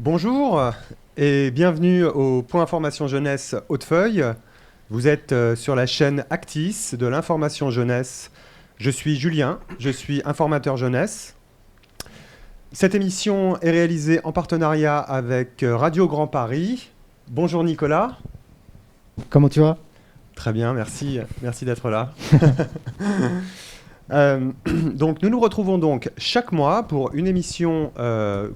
Bonjour et bienvenue au Point Information Jeunesse Hautefeuille. Vous êtes sur la chaîne Actis de l'information jeunesse. Je suis Julien, je suis informateur jeunesse. Cette émission est réalisée en partenariat avec Radio Grand Paris. Bonjour Nicolas. Comment tu vas? Très bien, merci d'être là. Donc nous nous retrouvons donc chaque mois pour une émission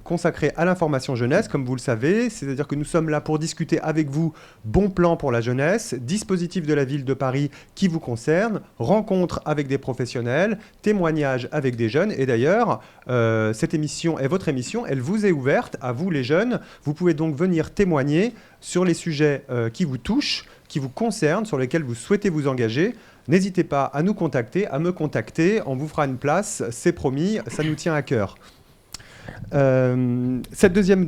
consacrée à l'information jeunesse, comme vous le savez, c'est-à-dire que nous sommes là pour discuter avec vous bons plans pour la jeunesse, dispositifs de la ville de Paris qui vous concernent, rencontres avec des professionnels, témoignages avec des jeunes. Et d'ailleurs, cette émission est votre émission, elle vous est ouverte à vous les jeunes. Vous pouvez donc venir témoigner sur les sujets qui vous touchent, qui vous concernent, sur lesquels vous souhaitez vous engager. N'hésitez pas à nous contacter, à me contacter. On vous fera une place, c'est promis, ça nous tient à cœur. Cette deuxième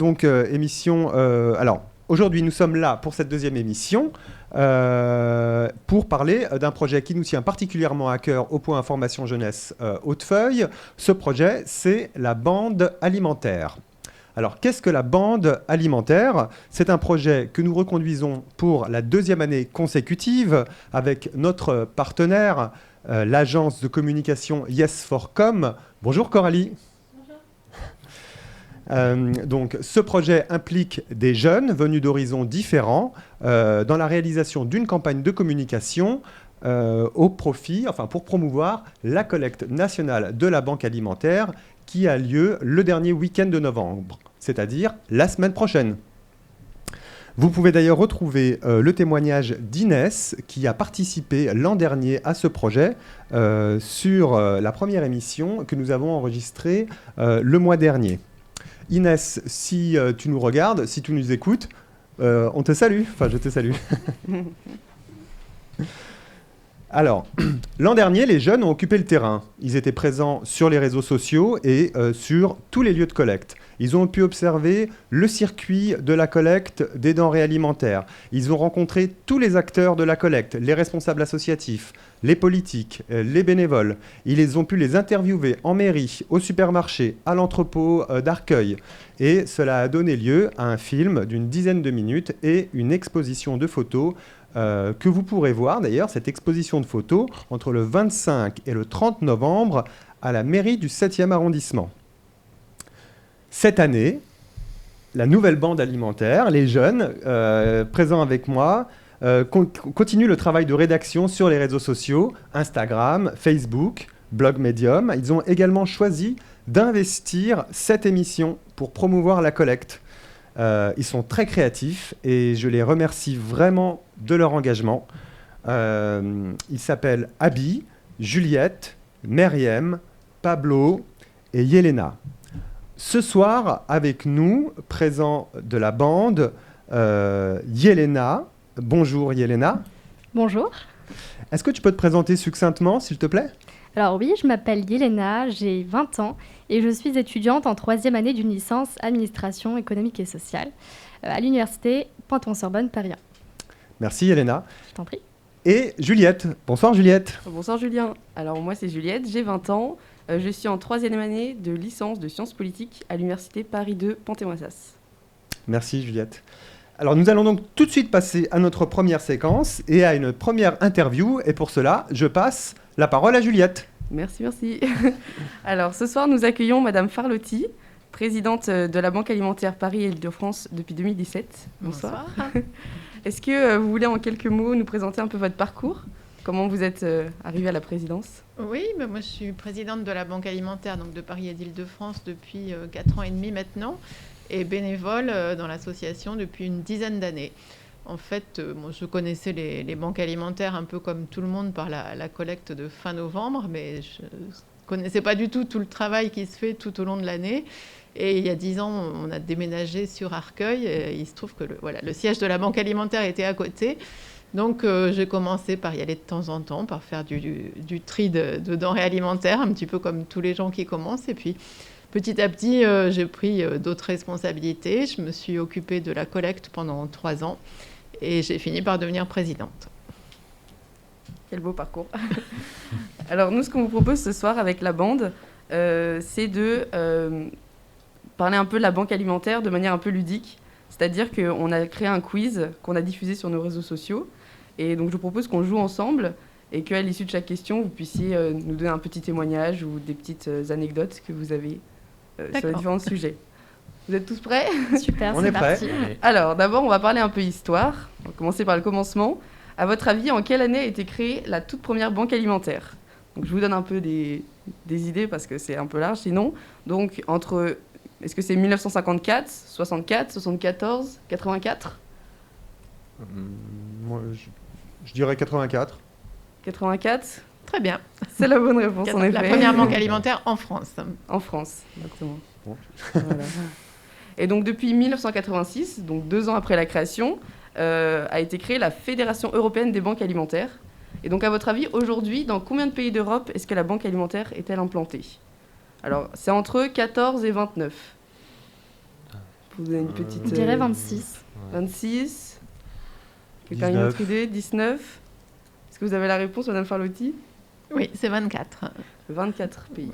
émission... alors, aujourd'hui, nous sommes là pour cette deuxième émission pour parler d'un projet qui nous tient particulièrement à cœur au Point Information Jeunesse Hautefeuille. Ce projet, c'est la bande alimentaire. Alors, qu'est-ce que la bande alimentaire? C'est un projet que nous reconduisons pour la deuxième année consécutive avec notre partenaire, l'agence de communication Yes4Com. Bonjour Coralie. Bonjour. Donc, ce projet implique des jeunes venus d'horizons différents dans la réalisation d'une campagne de communication au profit, pour promouvoir la collecte nationale de la banque alimentaire qui a lieu le dernier week-end de novembre, c'est-à-dire la semaine prochaine. Vous pouvez d'ailleurs retrouver le témoignage d'Inès qui a participé l'an dernier à ce projet sur la première émission que nous avons enregistrée le mois dernier. Inès, si tu nous regardes, si tu nous écoutes, on te salue, je te salue. Alors, l'an dernier, les jeunes ont occupé le terrain. Ils étaient présents sur les réseaux sociaux et sur tous les lieux de collecte. Ils ont pu observer le circuit de la collecte des denrées alimentaires. Ils ont rencontré tous les acteurs de la collecte, les responsables associatifs, les politiques, les bénévoles. Ils ont pu les interviewer en mairie, au supermarché, à l'entrepôt d'Arcueil. Et cela a donné lieu à un film d'une dizaine de minutes et une exposition de photos que vous pourrez voir d'ailleurs, cette exposition de photos, entre le 25 et le 30 novembre à la mairie du 7e arrondissement. Cette année, la nouvelle bande alimentaire, les jeunes présents avec moi, continuent le travail de rédaction sur les réseaux sociaux, Instagram, Facebook, Blog Medium. Ils ont également choisi d'investir cette émission pour promouvoir la collecte. Ils sont très créatifs et je les remercie vraiment de leur engagement. Ils s'appellent Abby, Juliette, Meriem, Pablo et Yelena. Ce soir, avec nous, présent de la bande, Yelena. Bonjour Yelena. Bonjour. Est-ce que tu peux te présenter succinctement, s'il te plaît ? Alors oui, je m'appelle Yelena, j'ai 20 ans et je suis étudiante en 3e année d'une licence administration économique et sociale à l'université Panthéon-Sorbonne Paris 1. Merci Yelena. Je t'en prie. Et Juliette. Bonsoir Juliette. Bonsoir Julien. Alors moi c'est Juliette, j'ai 20 ans, je suis en 3e année de licence de sciences politiques à l'université Paris 2 Panthéon-Assas. Merci Juliette. Alors nous allons donc tout de suite passer à notre première séquence et à une première interview. Et pour cela, je passe la parole à Juliette. Merci. Alors ce soir, nous accueillons Madame Farlotti, présidente de la Banque alimentaire Paris et Île-de-France depuis 2017. Bonsoir. Est-ce que vous voulez en quelques mots nous présenter un peu votre parcours ? Comment vous êtes arrivée à la présidence ? Oui, moi je suis présidente de la Banque alimentaire donc de Paris et d'Île-de-France depuis 4 ans et demi maintenant et bénévole dans l'association depuis une dizaine d'années. En fait, je connaissais les banques alimentaires un peu comme tout le monde par la collecte de fin novembre, mais je ne connaissais pas du tout le travail qui se fait tout au long de l'année. Et il y a 10 ans, on a déménagé sur Arcueil. Et il se trouve que le siège de la banque alimentaire était à côté. Donc, j'ai commencé par y aller de temps en temps, par faire du tri de denrées alimentaires, un petit peu comme tous les gens qui commencent. Et puis, petit à petit, j'ai pris d'autres responsabilités. Je me suis occupée de la collecte pendant 3 ans. Et j'ai fini par devenir présidente. Quel beau parcours. Alors nous, ce qu'on vous propose ce soir avec la bande, c'est de parler un peu de la banque alimentaire de manière un peu ludique. C'est-à-dire qu'on a créé un quiz qu'on a diffusé sur nos réseaux sociaux. Et donc, je vous propose qu'on joue ensemble et qu'à l'issue de chaque question, vous puissiez nous donner un petit témoignage ou des petites anecdotes que vous avez sur les différents sujets. Vous êtes tous prêts ? Super, On c'est est prêts. parti. Alors, d'abord, on va parler un peu histoire. On va commencer par le commencement. À votre avis, en quelle année a été créée la toute première banque alimentaire ? Donc, je vous donne un peu des idées parce que c'est un peu large sinon. Donc, est-ce que c'est 1954, 64, 74, 84 ? Moi, je dirais 84. 84 ? Très bien. C'est la bonne réponse, en effet. La première banque alimentaire en France. En France, exactement. Bon. Voilà. Et donc, depuis 1986, donc 2 ans après la création, a été créée la Fédération européenne des banques alimentaires. Et donc, à votre avis, aujourd'hui, dans combien de pays d'Europe est-ce que la banque alimentaire est-elle implantée ? Alors, c'est entre 14 et 29. Vous avez une petite... Je dirais 26. 26. Quelqu'un a une 19. autre idée ? 19. Est-ce que vous avez la réponse, Madame Farlotti ? Oui, c'est 24. 24 pays.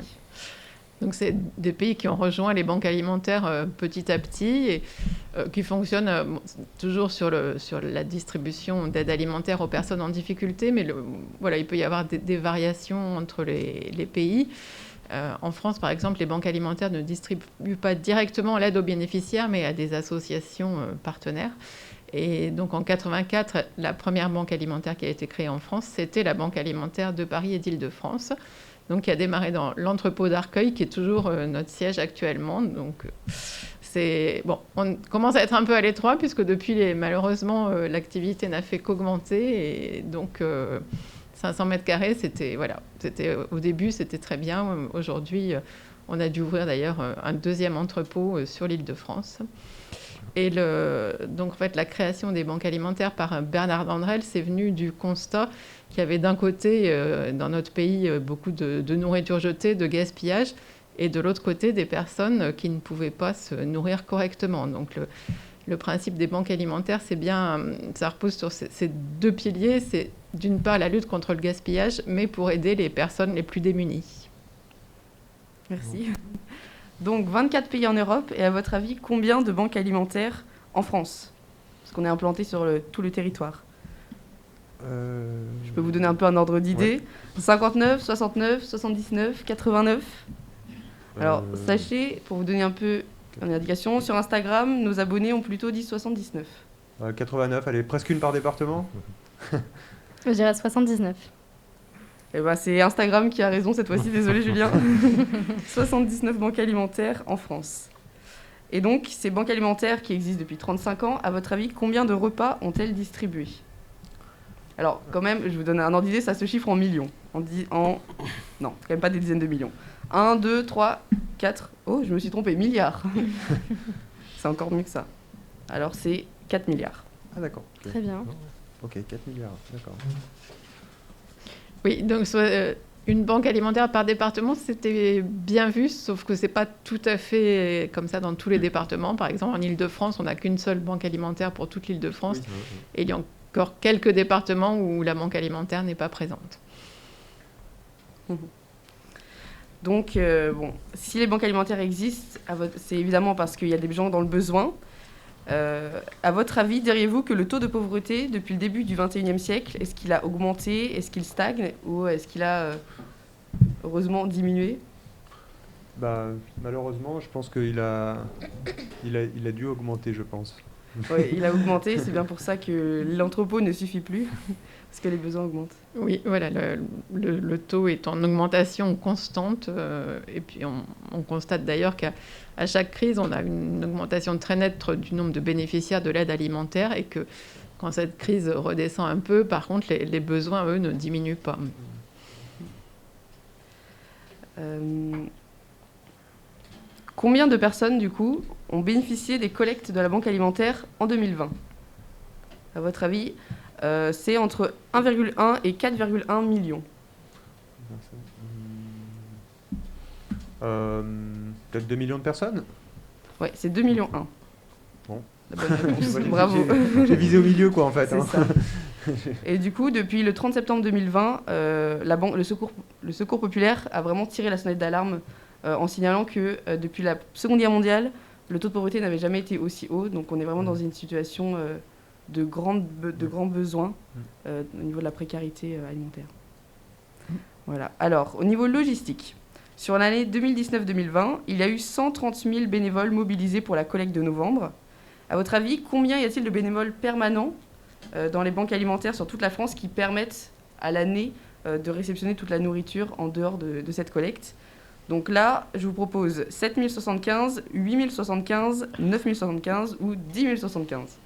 Donc, c'est des pays qui ont rejoint les banques alimentaires petit à petit et qui fonctionnent toujours sur la distribution d'aide alimentaire aux personnes en difficulté. Mais voilà, il peut y avoir des variations entre les pays. En France, par exemple, les banques alimentaires ne distribuent pas directement l'aide aux bénéficiaires, mais à des associations partenaires. Et donc, en 84, la première banque alimentaire qui a été créée en France, c'était la Banque alimentaire de Paris et d'Île-de-France. Donc, qui a démarré dans l'entrepôt d'Arcueil, qui est toujours notre siège actuellement. Donc, on commence à être un peu à l'étroit, puisque depuis, malheureusement, l'activité n'a fait qu'augmenter. Et donc, 500 mètres carrés, au début, c'était très bien. Aujourd'hui, on a dû ouvrir d'ailleurs un deuxième entrepôt sur l'Île-de-France. Et donc, en fait, la création des banques alimentaires par Bernard Dandrel, c'est venu du constat qu'il y avait d'un côté, dans notre pays, beaucoup de nourriture jetée, de gaspillage, et de l'autre côté, des personnes qui ne pouvaient pas se nourrir correctement. Donc, le principe des banques alimentaires, ça repose sur ces 2 piliers. C'est d'une part la lutte contre le gaspillage, mais pour aider les personnes les plus démunies. Merci. Donc, 24 pays en Europe, et à votre avis, combien de banques alimentaires en France ? Parce qu'on est implanté sur tout le territoire. Je peux vous donner un peu un ordre d'idée. Ouais. 59, 69, 79, 89. Alors, sachez, pour vous donner un peu une indication, sur Instagram, nos abonnés ont plutôt dit 79. 89, allez, presque une par département. Je dirais 79. Eh ben, c'est Instagram qui a raison cette fois-ci, désolé Julien. 79 banques alimentaires en France. Et donc, ces banques alimentaires qui existent depuis 35 ans, à votre avis, combien de repas ont-elles distribué ? Alors, quand même, je vous donne un ordre d'idée, ça se chiffre en millions. Non, quand même pas des dizaines de millions. 1, 2, 3, 4... Oh, je me suis trompée, milliards. C'est encore mieux que ça. Alors, c'est 4 milliards. Ah d'accord. Très bien. Ok, 4 milliards, d'accord. Oui, donc une banque alimentaire par département, c'était bien vu, sauf que ce n'est pas tout à fait comme ça dans tous les départements. Par exemple, en Île-de-France, on n'a qu'une seule banque alimentaire pour toute l'Île-de-France. Oui. Et il y a encore quelques départements où la banque alimentaire n'est pas présente. Donc, si les banques alimentaires existent, c'est évidemment parce qu'il y a des gens dans le besoin. À votre avis, diriez-vous que le taux de pauvreté, depuis le début du XXIe siècle, est-ce qu'il a augmenté, est-ce qu'il stagne, ou est-ce qu'il a heureusement diminué ? Malheureusement, je pense qu'il a dû augmenter, je pense. Oui, il a augmenté, c'est bien pour ça que l'entrepôt ne suffit plus, parce que les besoins augmentent. Oui, voilà, le taux est en augmentation constante, et puis on constate d'ailleurs qu'à chaque crise, on a une augmentation très nette du nombre de bénéficiaires de l'aide alimentaire, et que quand cette crise redescend un peu, par contre, les besoins, eux, ne diminuent pas. Combien de personnes, du coup, ont bénéficié des collectes de la banque alimentaire en 2020 ? À votre avis, c'est entre 1,1 et 4,1 millions. Peut-être 2 millions de personnes ? Oui, c'est 2,1 millions. Bon. La bonne réponse. Bravo. J'ai visé au milieu, quoi, en fait. C'est ça. Et du coup, depuis le 30 septembre 2020, le Secours populaire a vraiment tiré la sonnette d'alarme en signalant que depuis la Seconde Guerre mondiale, le taux de pauvreté n'avait jamais été aussi haut. Donc on est vraiment dans une situation de grands besoins au niveau de la précarité alimentaire. Voilà. Alors, au niveau logistique, sur l'année 2019-2020, il y a eu 130 000 bénévoles mobilisés pour la collecte de novembre. À votre avis, combien y a-t-il de bénévoles permanents dans les banques alimentaires sur toute la France qui permettent à l'année de réceptionner toute la nourriture en dehors de cette collecte? Donc là, je vous propose 7 075, 8 075, 9 075 ou 10 075.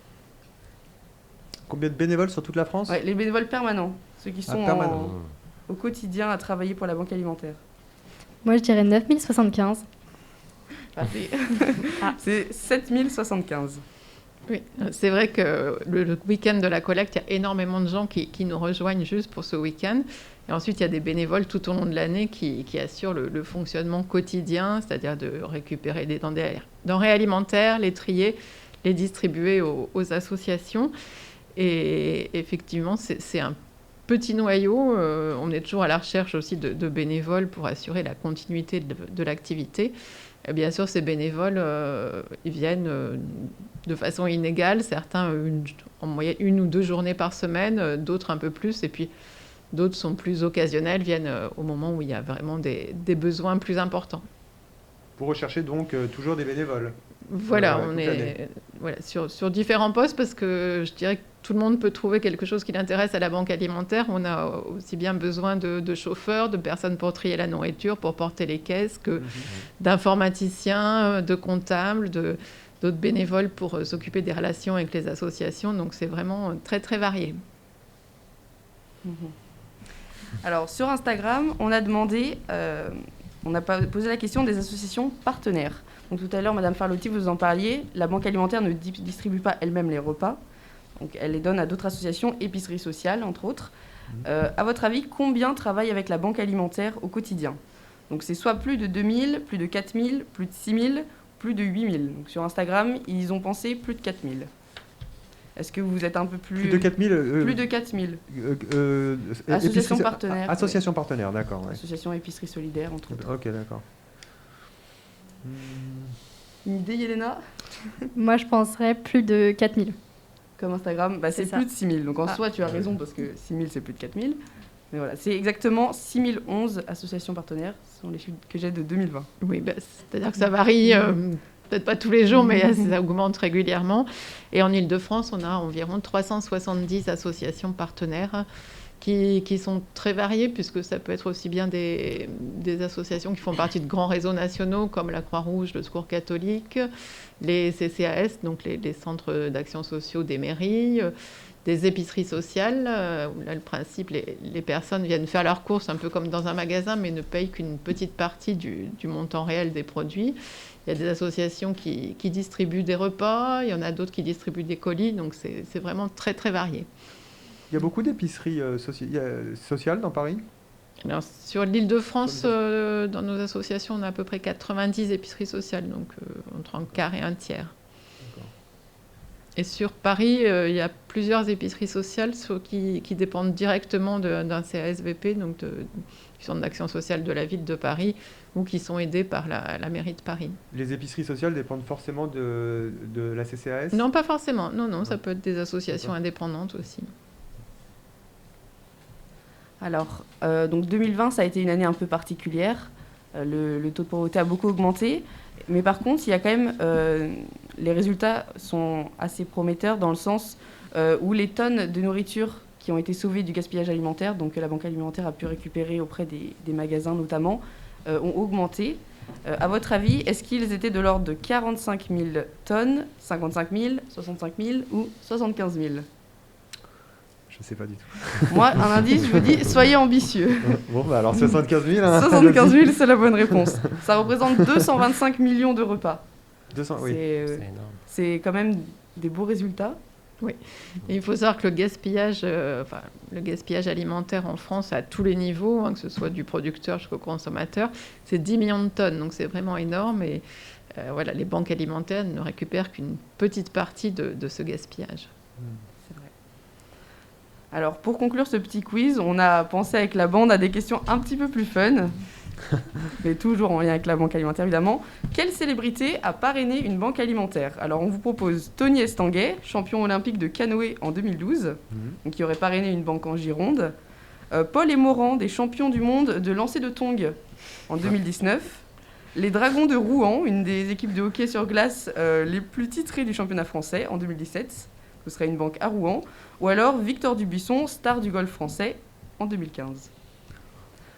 Combien de bénévoles sur toute la France? Ouais, les bénévoles permanents, ceux qui sont au quotidien à travailler pour la banque alimentaire. Moi, je dirais 9 075. C'est 7 075. Oui, c'est vrai que le week-end de la collecte, il y a énormément de gens qui nous rejoignent juste pour ce week-end. Et ensuite, il y a des bénévoles tout au long de l'année qui assurent le fonctionnement quotidien, c'est-à-dire de récupérer des denrées alimentaires, les trier, les distribuer aux associations. Et effectivement, c'est un petit noyau. On est toujours à la recherche aussi de bénévoles pour assurer la continuité de l'activité. Et bien sûr, ces bénévoles, ils viennent de façon inégale. Certains, en moyenne, 1 ou 2 journées par semaine, d'autres un peu plus. Et puis, d'autres sont plus occasionnels, viennent au moment où il y a vraiment des besoins plus importants. Vous recherchez donc toujours des bénévoles? Voilà, on est sur différents postes parce que je dirais que tout le monde peut trouver quelque chose qui l'intéresse à la banque alimentaire. On a aussi bien besoin de chauffeurs, de personnes pour trier la nourriture, pour porter les caisses, que d'informaticiens, de comptables, d'autres bénévoles pour s'occuper des relations avec les associations. Donc c'est vraiment très très varié. Alors sur Instagram, on a demandé, on a posé la question des associations partenaires. Donc tout à l'heure, Madame Farlotti, vous en parliez, la banque alimentaire ne distribue pas elle-même les repas. Donc elle les donne à d'autres associations, épiceries sociales, entre autres. À votre avis, combien travaillent avec la banque alimentaire au quotidien? Donc c'est soit plus de 2000, plus de 4000, plus de 6000, plus de 8000. Donc sur Instagram, ils ont pensé plus de 4000. Est-ce que vous êtes un peu plus... Plus de 4000 Plus de 4000. Associations partenaires. Associations partenaires, d'accord. Ouais. Association épicerie solidaire, entre autres. Ok, d'accord. Une idée, Yelena? Moi, je penserais plus de 4000. Comme Instagram, c'est plus de 6000. Donc en soi, tu as raison, parce que 6000, c'est plus de 4000. Mais voilà, c'est exactement 6011 associations partenaires. Ce sont les chiffres que j'ai de 2020. Oui, c'est-à-dire que ça varie, peut-être pas tous les jours, mais ça augmente régulièrement. Et en Ile-de-France, on a environ 370 associations partenaires qui sont très variées, puisque ça peut être aussi bien des associations qui font partie de grands réseaux nationaux, comme la Croix-Rouge, le Secours catholique, les CCAS, donc les centres d'action sociaux des mairies, des épiceries sociales, où là, le principe, les personnes viennent faire leurs courses un peu comme dans un magasin, mais ne payent qu'une petite partie du montant réel des produits. Il y a des associations qui distribuent des repas, il y en a d'autres qui distribuent des colis, donc c'est vraiment très, très varié. Il y a beaucoup d'épiceries sociales dans Paris? Alors, sur l'Île-de-France, dans nos associations, on a à peu près 90 épiceries sociales, donc entre un quart et un tiers. D'accord. Et sur Paris, il y a plusieurs épiceries sociales qui dépendent directement d'un CASVP, donc du Centre d'action sociale de la ville de Paris, ou qui sont aidées par la mairie de Paris. Les épiceries sociales dépendent forcément de la CCAS? Non, pas forcément. Non, ça peut être des associations indépendantes aussi. Alors, donc 2020, ça a été une année un peu particulière. Le taux de pauvreté a beaucoup augmenté. Mais par contre, il y a quand même... les résultats sont assez prometteurs dans le sens où les tonnes de nourriture qui ont été sauvées du gaspillage alimentaire, donc que la banque alimentaire a pu récupérer auprès des magasins notamment, ont augmenté. À votre avis, est-ce qu'ils étaient de l'ordre de 45 000 tonnes, 55 000, 65 000 ou 75 000 ? Je ne sais pas du tout. Moi, un indice, je vous dis, soyez ambitieux. Bon, alors 75 000. Hein, 75 000, c'est la bonne réponse. Ça représente 225 millions de repas. 200, oui. C'est énorme. C'est quand même des beaux résultats. Oui. Et il faut savoir que le gaspillage alimentaire en France, à tous les niveaux, que ce soit du producteur jusqu'au consommateur, c'est 10 millions de tonnes. Donc c'est vraiment énorme. Et voilà, les banques alimentaires ne récupèrent qu'une petite partie de ce gaspillage. Alors, pour conclure ce petit quiz, on a pensé avec la bande à des questions un petit peu plus fun. mais toujours en lien avec la banque alimentaire évidemment. Quelle célébrité a parrainé une banque alimentaire? Alors on vous propose Tony Estanguet, champion olympique de canoë en 2012, donc qui aurait parrainé une banque en Gironde. Paul et Morand, des champions du monde de lancer de tongs en 2019. Les Dragons de Rouen, une des équipes de hockey sur glace les plus titrées du championnat français en 2017. Ce serait une banque à Rouen. Ou alors Victor Dubuisson, star du golf français en 2015.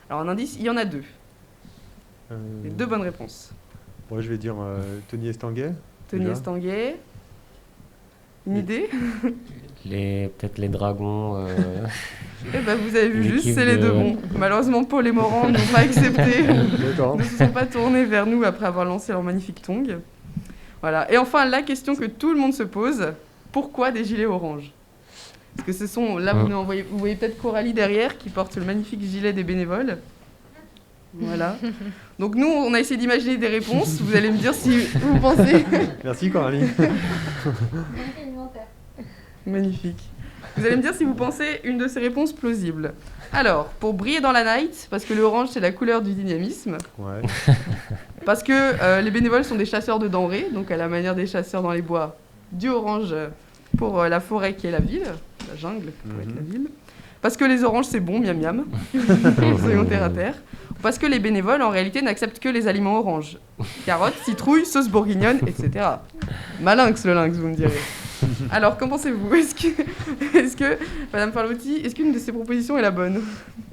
Alors un indice, il y en a deux. Les deux bonnes réponses. Moi, je vais dire Tony Estanguet. Tony déjà. Estanguet. Une idée? Peut-être les Dragons. Eh ben, vous avez vu juste, L'équipe c'est les deux de- bons. Malheureusement, Paul et Morand n'ont pas accepté. D'accord. Ne se sont pas tournés vers nous après avoir lancé leur magnifique tongs. Voilà. Et enfin, la question que tout le monde se pose, pourquoi des gilets orange? Parce que ce sont, là vous voyez peut-être Coralie derrière qui porte le magnifique gilet des bénévoles. Voilà. Donc nous, on a essayé d'imaginer des réponses. Vous allez me dire si vous pensez... Merci Coralie. Magnifique. Vous allez me dire si vous pensez une de ces réponses plausible. Alors, pour briller dans la night, parce que l'orange c'est la couleur du dynamisme, Ouais. parce que les bénévoles sont des chasseurs de denrées, donc à la manière des chasseurs dans les bois, du orange pour la forêt qui est la ville, la jungle qui pourrait être la ville, parce que les oranges c'est bon, miam miam, soyons terre à terre, parce que les bénévoles en réalité n'acceptent que les aliments oranges, carottes, citrouilles, sauce bourguignonne, etc. Malinx le lynx, vous me direz. Alors, qu'en pensez-vous? Est-ce que, Madame Farlotti, est-ce qu'une de ces propositions est la bonne?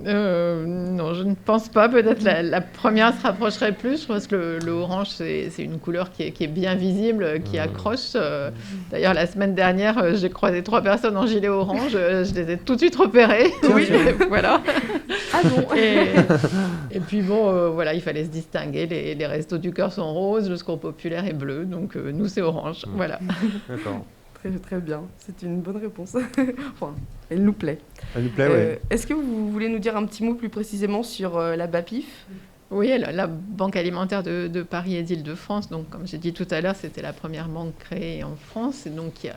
Non, je ne pense pas. Peut-être la première se rapprocherait plus. Je pense que le orange, c'est une couleur qui est bien visible, qui accroche. D'ailleurs, la semaine dernière, j'ai croisé 3 personnes en gilet orange. Je les ai tout de suite repérées. Oui, voilà. Ah bon? Et puis bon, voilà, il fallait se distinguer. Les restos du cœur sont roses, le secours populaire est bleu. Donc, nous, c'est orange. Voilà. D'accord. Très, très bien. C'est une bonne réponse. Enfin, elle nous plaît. Elle nous plaît, ouais. Est-ce que vous voulez nous dire un petit mot plus précisément sur la BAPIF? Oui, la Banque alimentaire de Paris et d'Île-de-France, donc comme j'ai dit tout à l'heure, c'était la première banque créée en France, et donc il y a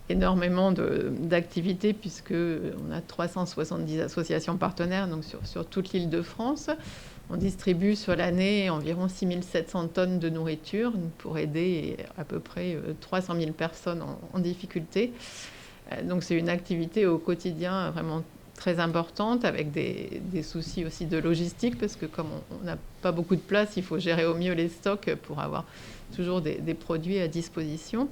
énormément d'activités puisqu'on a 370 associations partenaires donc sur toute l'Île-de-France. On distribue sur l'année environ 6700 tonnes de nourriture pour aider à peu près 300 000 personnes en difficulté. Donc c'est une activité au quotidien vraiment très importante avec des soucis aussi de logistique parce que comme on n'a pas beaucoup de place, il faut gérer au mieux les stocks pour avoir toujours des produits à disposition.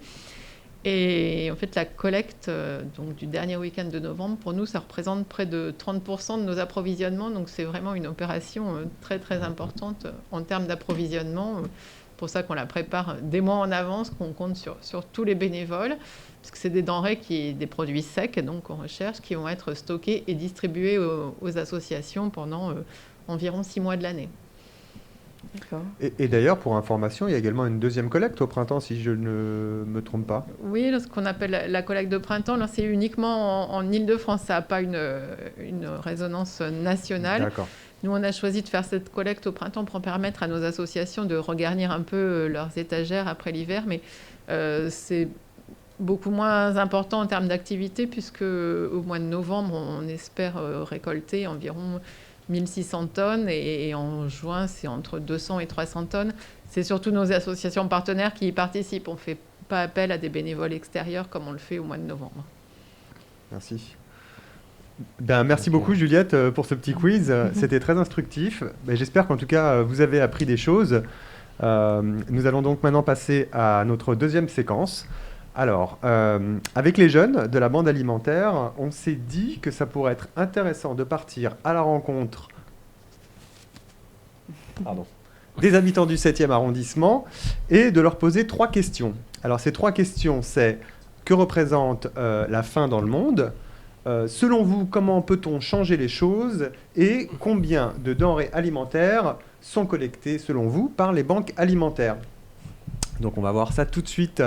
Et en fait, la collecte donc, du dernier week-end de novembre, pour nous, ça représente près de 30% de nos approvisionnements. Donc, c'est vraiment une opération très, très importante en termes d'approvisionnement. C'est pour ça qu'on la prépare des mois en avance, qu'on compte sur tous les bénévoles, parce que c'est des denrées, des produits secs, donc on recherche, qui vont être stockés et distribués aux associations pendant environ 6 mois de l'année. D'accord. Et d'ailleurs, pour information, il y a également une deuxième collecte au printemps, si je ne me trompe pas. Oui, ce qu'on appelle la collecte de printemps, là, c'est uniquement en Île-de-France. Ça n'a pas une résonance nationale. D'accord. Nous, on a choisi de faire cette collecte au printemps pour permettre à nos associations de regarnir un peu leurs étagères après l'hiver. Mais c'est beaucoup moins important en termes d'activité, puisque au mois de novembre, on espère récolter environ 1600 tonnes et en juin, c'est entre 200 et 300 tonnes. C'est surtout nos associations partenaires qui y participent. On ne fait pas appel à des bénévoles extérieurs comme on le fait au mois de novembre. Merci. Merci beaucoup Juliette pour ce petit quiz. C'était très instructif. J'espère qu'en tout cas, vous avez appris des choses. Nous allons donc maintenant passer à notre deuxième séquence. Alors, avec les jeunes de la bande alimentaire, on s'est dit que ça pourrait être intéressant de partir à la rencontre des habitants du 7e arrondissement et de leur poser 3 questions. Alors, ces 3 questions, c'est que représente la faim dans le monde? Selon vous, comment peut-on changer les choses? Et combien de denrées alimentaires sont collectées, selon vous, par les banques alimentaires? Donc, on va voir ça tout de suite.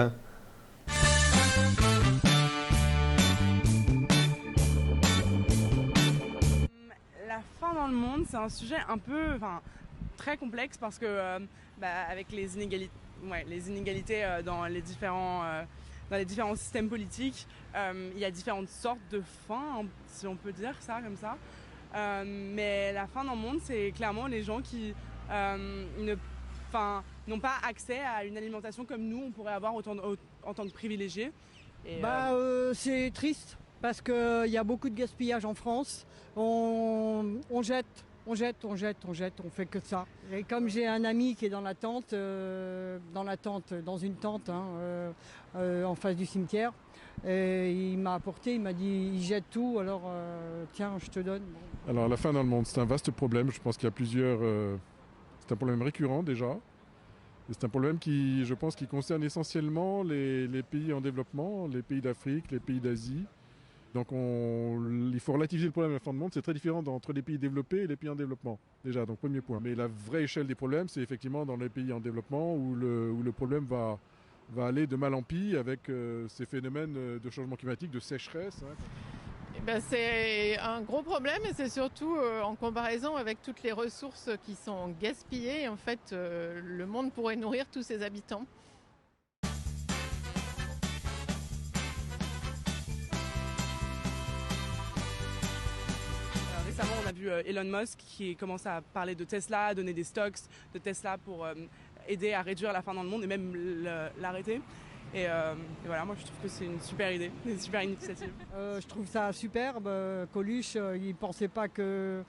La faim dans le monde, c'est un sujet un peu, très complexe parce que avec les inégalités dans les différents systèmes politiques, il y a différentes sortes de faim, si on peut dire ça comme ça. Mais la faim dans le monde, c'est clairement les gens qui n'ont pas accès à une alimentation comme nous, on pourrait avoir en tant que privilégiés. Et, c'est triste parce qu'il y a beaucoup de gaspillage en France. On jette, on fait que ça. Et comme j'ai un ami qui est dans une tente en face du cimetière, et il m'a apporté, il m'a dit il jette tout, alors tiens, je te donne. Alors la faim dans le monde, c'est un vaste problème. Je pense qu'il y a plusieurs... c'est un problème récurrent déjà. Et c'est un problème qui concerne essentiellement les pays en développement, les pays d'Afrique, les pays d'Asie. Donc il faut relativiser le problème de la faim dans le monde. C'est très différent entre les pays développés et les pays en développement. Déjà, donc premier point. Mais la vraie échelle des problèmes, c'est effectivement dans les pays en développement où le problème va aller de mal en pis avec ces phénomènes de changement climatique, de sécheresse. C'est un gros problème et c'est surtout en comparaison avec toutes les ressources qui sont gaspillées. En fait, le monde pourrait nourrir tous ses habitants. Récemment, on a vu Elon Musk qui commence à parler de Tesla, à donner des stocks de Tesla pour aider à réduire la faim dans le monde et même l'arrêter. Et voilà, moi je trouve que c'est une super idée, une super initiative. Je trouve ça superbe. Coluche, il ne pensait pas que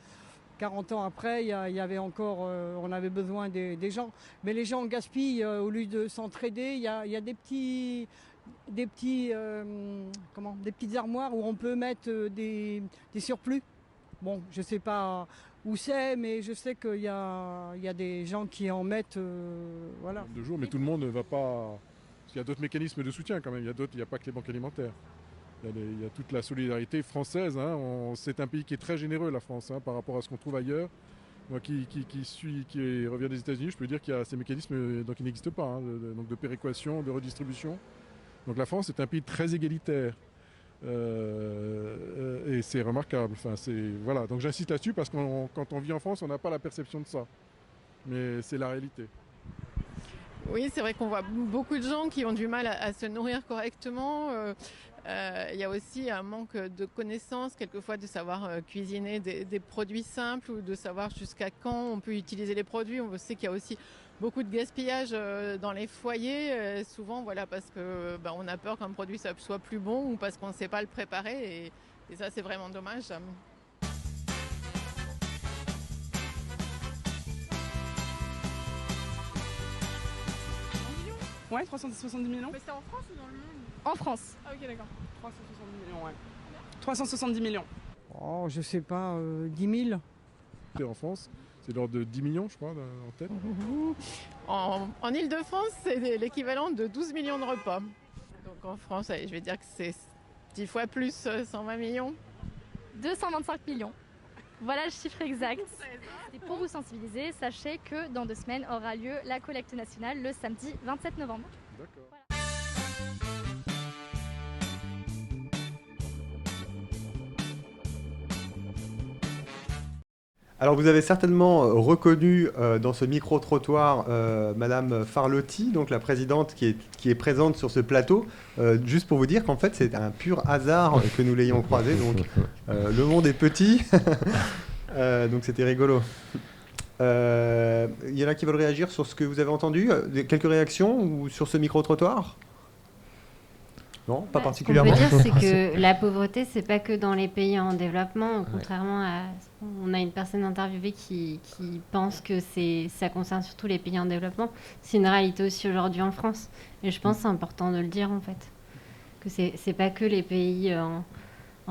40 ans après, il y avait encore, on avait besoin des gens. Mais les gens gaspillent au lieu de s'entraider. Il y a des petites armoires où on peut mettre des surplus. Bon, je ne sais pas où c'est, mais je sais qu'il y a des gens qui en mettent. Voilà. De jour, mais tout le monde ne va pas... Il y a d'autres mécanismes de soutien quand même, il n'y a pas que les banques alimentaires. Il y a toute la solidarité française, c'est un pays qui est très généreux la France par rapport à ce qu'on trouve ailleurs. Moi qui reviens des États-Unis, je peux dire qu'il y a ces mécanismes qui n'existent pas, donc de péréquation, de redistribution. Donc la France est un pays très égalitaire et c'est remarquable. Voilà. Donc j'insiste là-dessus parce que quand on vit en France, on n'a pas la perception de ça. Mais c'est la réalité. Oui, c'est vrai qu'on voit beaucoup de gens qui ont du mal à se nourrir correctement. Il y a aussi un manque de connaissances, quelquefois de savoir cuisiner des produits simples ou de savoir jusqu'à quand on peut utiliser les produits. On sait qu'il y a aussi beaucoup de gaspillage dans les foyers, souvent parce que on a peur qu'un produit soit plus bon ou parce qu'on ne sait pas le préparer et ça c'est vraiment dommage. Ouais, 370 millions. Mais c'est en France ou dans le monde? En France. Ah ok, d'accord. 370 millions, ouais. 370 millions. Oh, je sais pas, 10 000. En France, c'est de l'ordre de 10 millions, je crois, en tête. En Ile-de-France, c'est l'équivalent de 12 millions de repas. Donc en France, je vais dire que c'est 10 fois plus, 120 millions. 225 millions. Voilà le chiffre exact. Et pour vous sensibiliser, sachez que dans 2 semaines aura lieu la collecte nationale le samedi 27 novembre. D'accord. Voilà. Alors vous avez certainement reconnu dans ce micro-trottoir Madame Farlotti, donc la présidente qui est présente sur ce plateau, juste pour vous dire qu'en fait c'est un pur hasard que nous l'ayons croisée, donc le monde est petit, donc c'était rigolo. Il y en a qui veulent réagir sur ce que vous avez entendu, quelques réactions ou sur ce micro-trottoir ? Non, pas particulièrement. Ce qu'on peut dire, c'est que la pauvreté, c'est pas que dans les pays en développement. Contrairement à... On a une personne interviewée qui pense que ça concerne surtout les pays en développement. C'est une réalité aussi aujourd'hui en France. Et je pense que c'est important de le dire, en fait. Que c'est pas que les pays en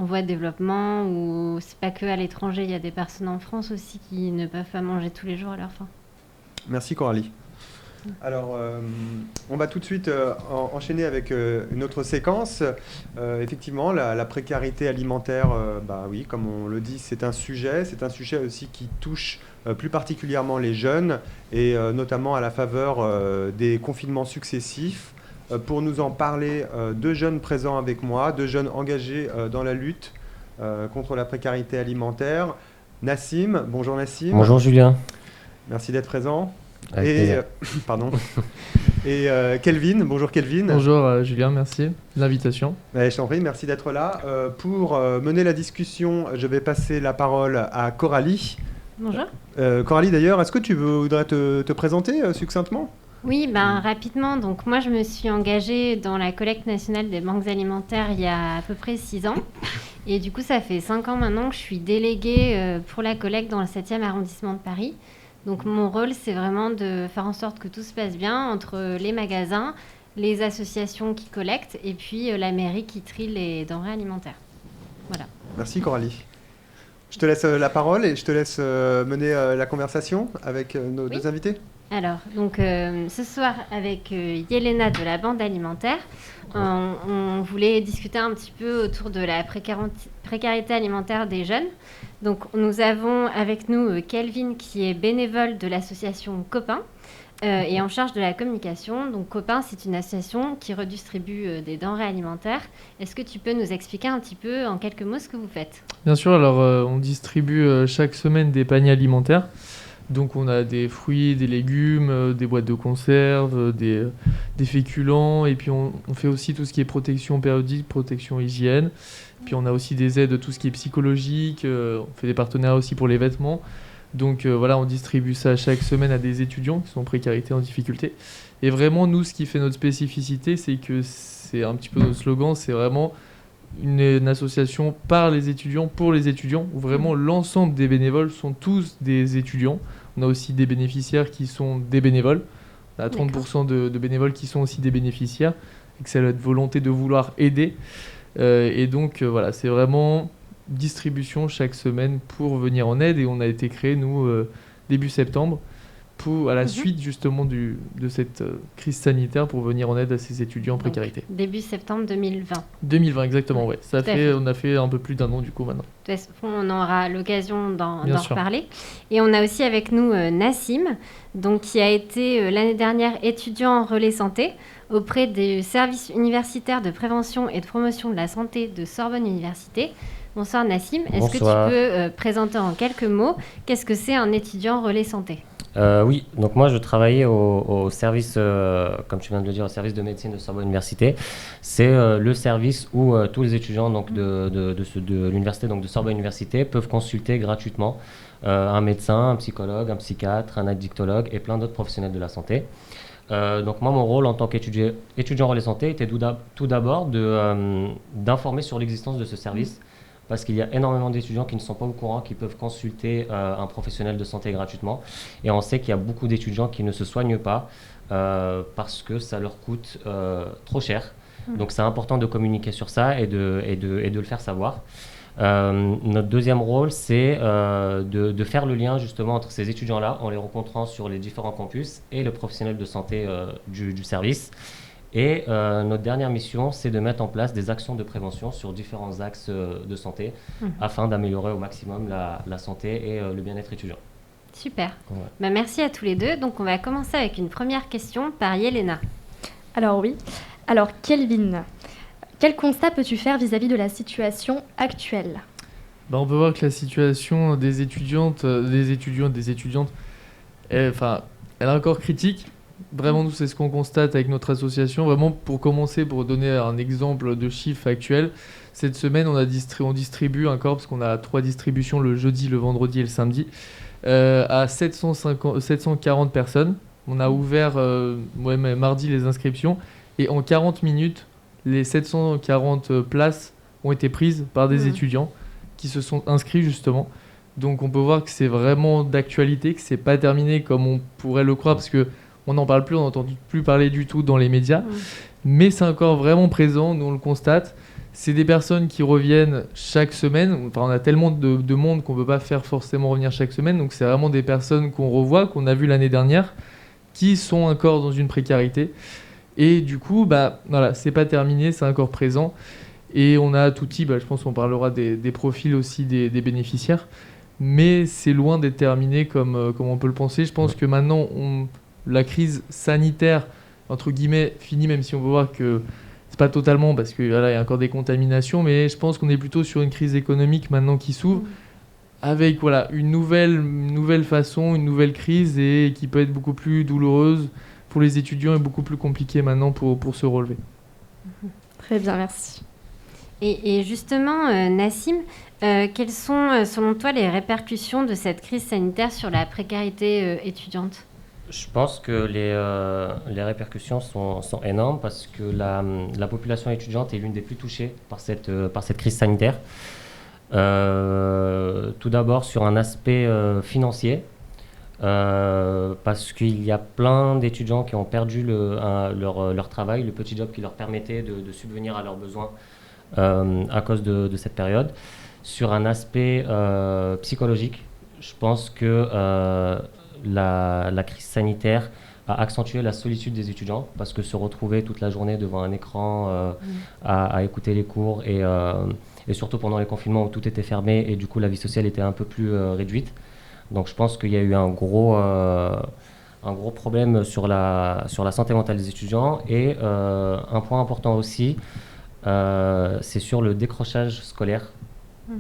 voie de développement ou c'est pas que à l'étranger. Il y a des personnes en France aussi qui ne peuvent pas manger tous les jours à leur faim. Merci Coralie. Alors, on va tout de suite enchaîner avec une autre séquence. Effectivement, la précarité alimentaire, oui, comme on le dit, c'est un sujet aussi qui touche plus particulièrement les jeunes et notamment à la faveur des confinements successifs. Pour nous en parler, 2 jeunes présents avec moi, 2 jeunes engagés dans la lutte contre la précarité alimentaire. Nassim, bonjour Nassim. Bonjour Julien. Merci d'être présent. Pardon. Et Kelvin, bonjour Kelvin. Bonjour Julien, merci de l'invitation. Je t'en prie, merci d'être là. Pour mener la discussion, je vais passer la parole à Coralie. Bonjour. Coralie, d'ailleurs, est-ce que tu voudrais te présenter succinctement ? Oui, rapidement. Donc moi, je me suis engagée dans la collecte nationale des banques alimentaires il y a à peu près 6 ans. Et du coup, ça fait 5 ans maintenant que je suis déléguée pour la collecte dans le 7e arrondissement de Paris. Donc mon rôle, c'est vraiment de faire en sorte que tout se passe bien entre les magasins, les associations qui collectent et puis la mairie qui trie les denrées alimentaires. Voilà. Merci Coralie. Je te laisse la parole et je te laisse mener la conversation avec nos deux invités. Alors, donc ce soir avec Yelena de la bande alimentaire, on voulait discuter un petit peu autour de la précarité alimentaire des jeunes. Donc nous avons avec nous Kelvin qui est bénévole de l'association Copain et en charge de la communication. Donc Copain, c'est une association qui redistribue des denrées alimentaires. Est-ce que tu peux nous expliquer un petit peu en quelques mots ce que vous faites ? Bien sûr, alors on distribue chaque semaine des paniers alimentaires. Donc on a des fruits, des légumes, des boîtes de conserve, des féculents, et puis on fait aussi tout ce qui est protection périodique, protection hygiène. Puis on a aussi des aides, tout ce qui est psychologique, on fait des partenariats aussi pour les vêtements. Donc voilà, on distribue ça chaque semaine à des étudiants qui sont en précarité, en difficulté. Et vraiment, nous, ce qui fait notre spécificité, c'est que c'est un petit peu notre slogan, c'est vraiment une association par les étudiants, pour les étudiants, où vraiment l'ensemble des bénévoles sont tous des étudiants. On a aussi des bénéficiaires qui sont des bénévoles. On a 30% de bénévoles qui sont aussi des bénéficiaires, avec cette volonté de vouloir aider. Et donc voilà, c'est vraiment distribution chaque semaine pour venir en aide. Et on a été créé, nous, début septembre, à la suite justement de cette crise sanitaire, pour venir en aide à ces étudiants en précarité. Début septembre 2020. 2020, exactement, ouais. On a fait un peu plus d'un an du coup maintenant. De toute façon, on aura l'occasion d'en sûr. reparler. Et on a aussi avec nous Nassim, donc, qui a été l'année dernière étudiant en relais santé auprès des services universitaires de prévention et de promotion de la santé de Sorbonne Université. Bonsoir Nassim, est-ce que tu peux présenter en quelques mots qu'est-ce que c'est un étudiant en relais santé ? Oui, donc moi je travaillais au service, comme tu viens de le dire, au service de médecine de Sorbonne Université. C'est le service où tous les étudiants donc, de l'université, donc de Sorbonne Université, peuvent consulter gratuitement un médecin, un psychologue, un psychiatre, un addictologue et plein d'autres professionnels de la santé. Donc moi, mon rôle en tant qu'étudiant relais santé était tout d'abord d'informer sur l'existence de ce service. Parce qu'il y a énormément d'étudiants qui ne sont pas au courant, qui peuvent consulter un professionnel de santé gratuitement. Et on sait qu'il y a beaucoup d'étudiants qui ne se soignent pas parce que ça leur coûte trop cher. Donc c'est important de communiquer sur ça et de le faire savoir. Notre deuxième rôle, c'est de faire le lien justement entre ces étudiants-là, en les rencontrant sur les différents campus, et le professionnel de santé du service. Et notre dernière mission, c'est de mettre en place des actions de prévention sur différents axes de santé afin d'améliorer au maximum la santé et le bien-être étudiant. Super. Ouais. Merci à tous les deux. Donc on va commencer avec une première question par Yelena. Alors oui. Alors Kelvin, quel constat peux-tu faire vis-à-vis de la situation actuelle ? On peut voir que la situation des étudiants, des étudiantes, elle est encore critique. Vraiment, nous, c'est ce qu'on constate avec notre association. Vraiment, pour commencer, pour donner un exemple de chiffre actuel, cette semaine, on distribue encore, parce qu'on a 3 distributions le jeudi, le vendredi et le samedi, à 740 personnes. On a ouvert mardi les inscriptions, et en 40 minutes, les 740 places ont été prises par des étudiants qui se sont inscrits justement. Donc on peut voir que c'est vraiment d'actualité, que c'est pas terminé comme on pourrait le croire, parce que on n'en parle plus, on n'entend plus parler du tout dans les médias, mais c'est encore vraiment présent, nous on le constate. C'est des personnes qui reviennent chaque semaine, on a tellement de monde qu'on ne peut pas faire forcément revenir chaque semaine, donc c'est vraiment des personnes qu'on revoit, qu'on a vues l'année dernière, qui sont encore dans une précarité. Et du coup, c'est pas terminé, c'est encore présent. Et on a tout type, je pense qu'on parlera des profils aussi des bénéficiaires, mais c'est loin d'être terminé comme on peut le penser. Je pense que maintenant, la crise sanitaire, entre guillemets, finie, même si on peut voir que c'est pas totalement, parce qu'il y a encore des contaminations, mais je pense qu'on est plutôt sur une crise économique maintenant qui s'ouvre, avec une nouvelle façon, une nouvelle crise, et qui peut être beaucoup plus douloureuse pour les étudiants et beaucoup plus compliquée maintenant pour se relever. Très bien, merci. Et justement, Nassim, quelles sont selon toi les répercussions de cette crise sanitaire sur la précarité étudiante ? Je pense que les répercussions sont énormes parce que la population étudiante est l'une des plus touchées par cette crise sanitaire. Tout d'abord sur un aspect financier, parce qu'il y a plein d'étudiants qui ont perdu leur travail, le petit job qui leur permettait de subvenir à leurs besoins à cause de cette période. Sur un aspect psychologique, je pense que la crise sanitaire a accentué la solitude des étudiants parce que se retrouver toute la journée devant un écran à écouter les cours et surtout pendant les confinements où tout était fermé et du coup la vie sociale était un peu plus réduite. Donc je pense qu'il y a eu un gros problème sur la santé mentale des étudiants et un point important aussi, c'est sur le décrochage scolaire.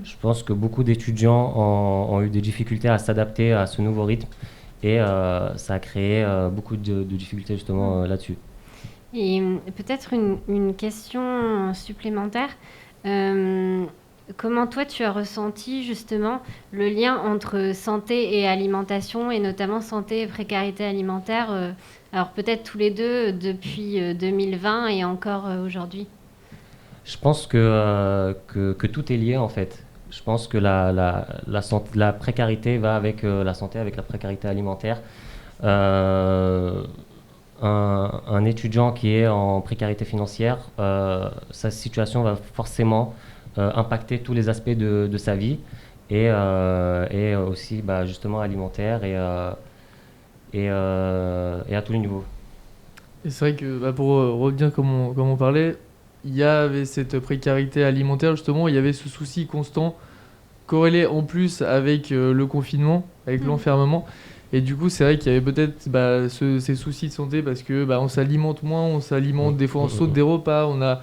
Je pense que beaucoup d'étudiants ont eu des difficultés à s'adapter à ce nouveau rythme. Et ça a créé beaucoup de difficultés justement là-dessus. Et peut-être une question supplémentaire. Comment toi tu as ressenti justement le lien entre santé et alimentation et notamment santé et précarité alimentaire alors peut-être tous les deux depuis 2020 et encore aujourd'hui? Je pense que tout est lié en fait. Je pense que la précarité va avec la santé, avec la précarité alimentaire. Un étudiant qui est en précarité financière, sa situation va forcément impacter tous les aspects de sa vie et aussi justement alimentaire et à tous les niveaux. Et c'est vrai que pour revenir comme on parlait, il y avait cette précarité alimentaire justement, il y avait ce souci constant corrélé en plus avec le confinement, avec l'enfermement. Et du coup, c'est vrai qu'il y avait peut-être ces soucis de santé parce que on s'alimente moins, des fois on saute des repas, on a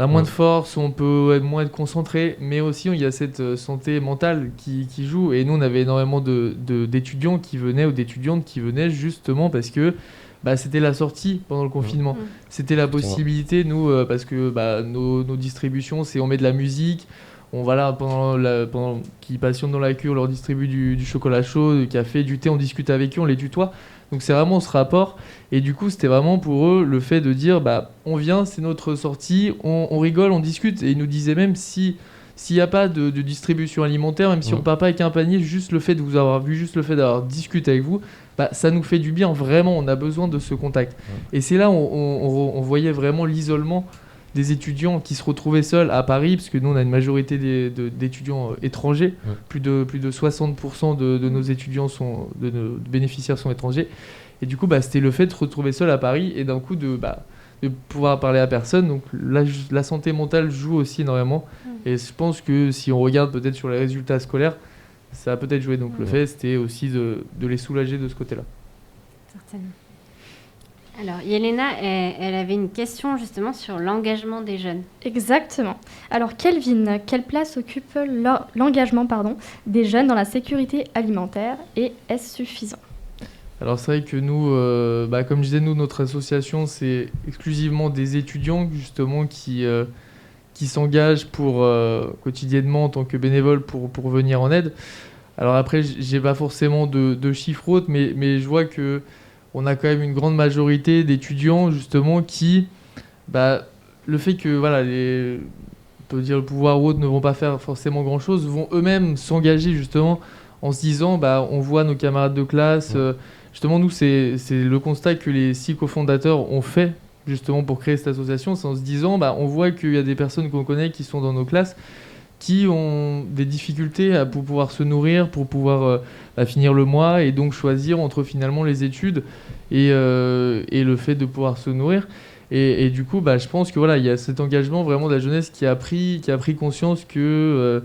moins de force, on peut moins être concentré, mais aussi il y a cette santé mentale qui joue. Et nous, on avait énormément d'étudiants qui venaient ou d'étudiantes qui venaient justement parce que c'était la sortie pendant le confinement. C'était la possibilité, nous, parce que nos distributions, c'est on met de la musique, pendant qu'ils patientent dans la queue, on leur distribue du chocolat chaud, du café, du thé, on discute avec eux, on les tutoie. Donc c'est vraiment ce rapport. Et du coup, c'était vraiment pour eux le fait de dire, on vient, c'est notre sortie, on rigole, on discute. Et ils nous disaient même s'il n'y a pas de distribution alimentaire, même si on ne part pas avec un panier, juste le fait de vous avoir vu, juste le fait d'avoir discuté avec vous, ça nous fait du bien, vraiment, on a besoin de ce contact. Et c'est là où on voyait vraiment l'isolement des étudiants qui se retrouvaient seuls à Paris, parce que nous on a une majorité d'étudiants étrangers, plus de 60% de nos étudiants de nos bénéficiaires sont étrangers, et du coup c'était le fait de se retrouver seul à Paris et d'un coup de pouvoir parler à personne. Donc la santé mentale joue aussi énormément, et je pense que si on regarde peut-être sur les résultats scolaires, ça a peut-être joué. Donc le fait c'était aussi de les soulager de ce côté-là. Certainement. Alors, Yelena, elle avait une question justement sur l'engagement des jeunes. Exactement. Alors, Kelvin, quelle place occupe l'engagement des jeunes dans la sécurité alimentaire et est-ce suffisant ? Alors, c'est vrai que nous, comme je disais, notre association, c'est exclusivement des étudiants justement qui s'engagent quotidiennement en tant que bénévoles pour venir en aide. Alors après, j'ai pas forcément de chiffres autres, mais je vois que on a quand même une grande majorité d'étudiants justement qui, le fait que on peut dire le pouvoir ou autres ne vont pas faire forcément grand chose, vont eux-mêmes s'engager justement en se disant on voit nos camarades de classe. Justement nous c'est le constat que les 6 cofondateurs ont fait justement pour créer cette association, c'est en se disant on voit qu'il y a des personnes qu'on connaît qui sont dans nos classes qui ont des difficultés pour pouvoir se nourrir, pour pouvoir finir le mois et donc choisir entre finalement les études et le fait de pouvoir se nourrir. Et du coup, je pense que il y a cet engagement vraiment de la jeunesse qui a pris conscience que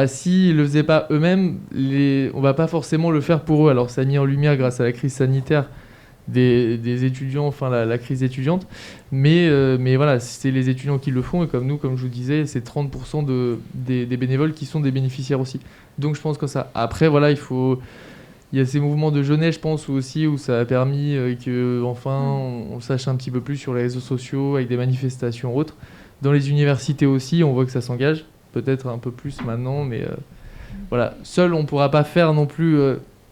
s'ils le faisaient pas eux-mêmes, on va pas forcément le faire pour eux. Alors ça a mis en lumière grâce à la crise sanitaire des étudiants, la crise étudiante, mais c'est les étudiants qui le font, et comme nous, comme je vous disais, c'est 30% des bénévoles qui sont des bénéficiaires aussi. Donc je pense que ça. Après il y a ces mouvements de jeunesse, je pense, où ça a permis on sache un petit peu plus sur les réseaux sociaux avec des manifestations autres. Dans les universités aussi, on voit que ça s'engage, peut-être un peu plus maintenant, mais voilà. Seul, on ne pourra pas faire non plus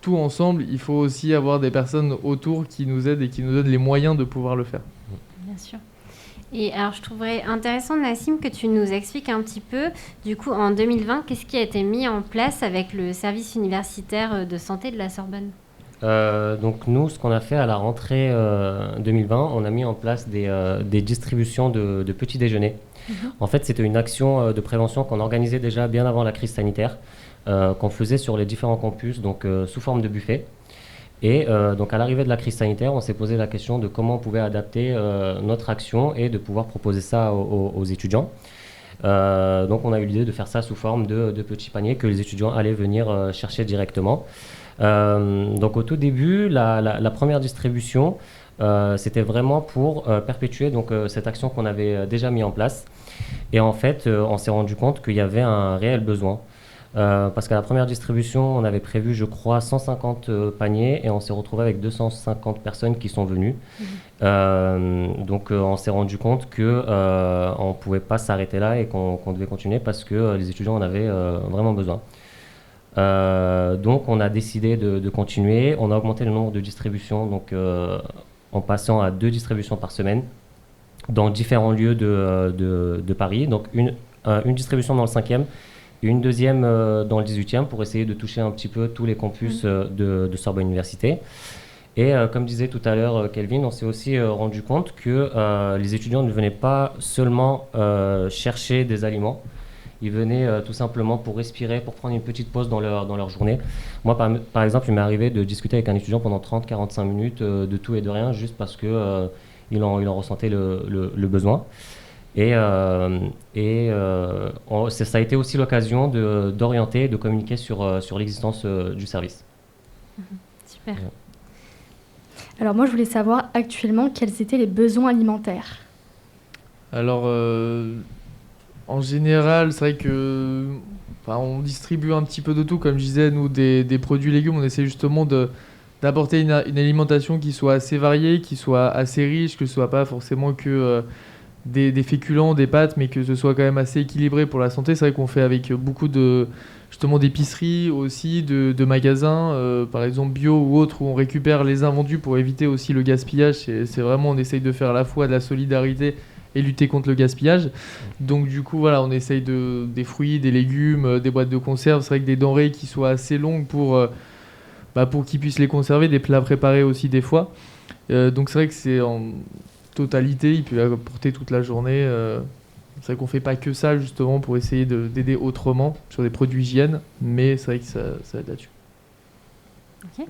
tout ensemble. Il faut aussi avoir des personnes autour qui nous aident et qui nous donnent les moyens de pouvoir le faire. Bien sûr. Et alors, je trouverais intéressant, Nassim, que tu nous expliques un petit peu, du coup, en 2020, qu'est-ce qui a été mis en place avec le service universitaire de santé de la Sorbonne ? Donc nous, ce qu'on a fait à la rentrée 2020, on a mis en place des distributions de petits déjeuners. En fait, c'était une action de prévention qu'on organisait déjà bien avant la crise sanitaire, qu'on faisait sur les différents campus, donc sous forme de buffet. Et donc à l'arrivée de la crise sanitaire, on s'est posé la question de comment on pouvait adapter notre action et de pouvoir proposer ça aux étudiants. Donc on a eu l'idée de faire ça sous forme de petits paniers que les étudiants allaient venir chercher directement. Donc au tout début, la première distribution, c'était vraiment pour perpétuer donc, cette action qu'on avait déjà mis en place. Et en fait, on s'est rendu compte qu'il y avait un réel besoin. Parce qu'à la première distribution, on avait prévu, je crois, 150 paniers et on s'est retrouvé avec 250 personnes qui sont venues. Donc on s'est rendu compte qu'on ne pouvait pas s'arrêter là et qu'on devait continuer parce que les étudiants en avaient vraiment besoin. Donc on a décidé de continuer. On a augmenté le nombre de distributions donc, en passant à 2 distributions par semaine dans différents lieux de Paris. Donc une distribution dans le 5e, une deuxième dans le 18e pour essayer de toucher un petit peu tous les campus de Sorbonne Université. Et comme disait tout à l'heure Kelvin, on s'est aussi rendu compte que les étudiants ne venaient pas seulement chercher des aliments. Ils venaient tout simplement pour respirer, pour prendre une petite pause dans leur journée. Moi, par exemple, il m'est arrivé de discuter avec un étudiant pendant 30-45 minutes de tout et de rien, juste parce qu'il en ressentait le besoin. Et ça a été aussi l'occasion d'orienter, de communiquer sur l'existence du service. Super. Alors moi, je voulais savoir actuellement quels étaient les besoins alimentaires. Alors, en général, c'est vrai que on distribue un petit peu de tout. Comme je disais, nous, des produits légumes, on essaie justement d'apporter une alimentation qui soit assez variée, qui soit assez riche, que ce soit pas forcément que des féculents, des pâtes, mais que ce soit quand même assez équilibré pour la santé. C'est vrai qu'on fait avec beaucoup justement d'épiceries aussi, de magasins, par exemple bio ou autres, où on récupère les invendus pour éviter aussi le gaspillage. C'est vraiment, on essaye de faire à la fois de la solidarité et lutter contre le gaspillage. Donc du coup, voilà, on essaye des fruits, des légumes, des boîtes de conserve. C'est vrai que des denrées qui soient assez longues pour qu'ils puissent les conserver, des plats préparés aussi des fois. Donc c'est vrai que c'est en totalité, il peut apporter toute la journée. C'est vrai qu'on fait pas que ça justement pour essayer d'aider autrement sur des produits hygiène, mais c'est vrai que ça aide là-dessus. Ok.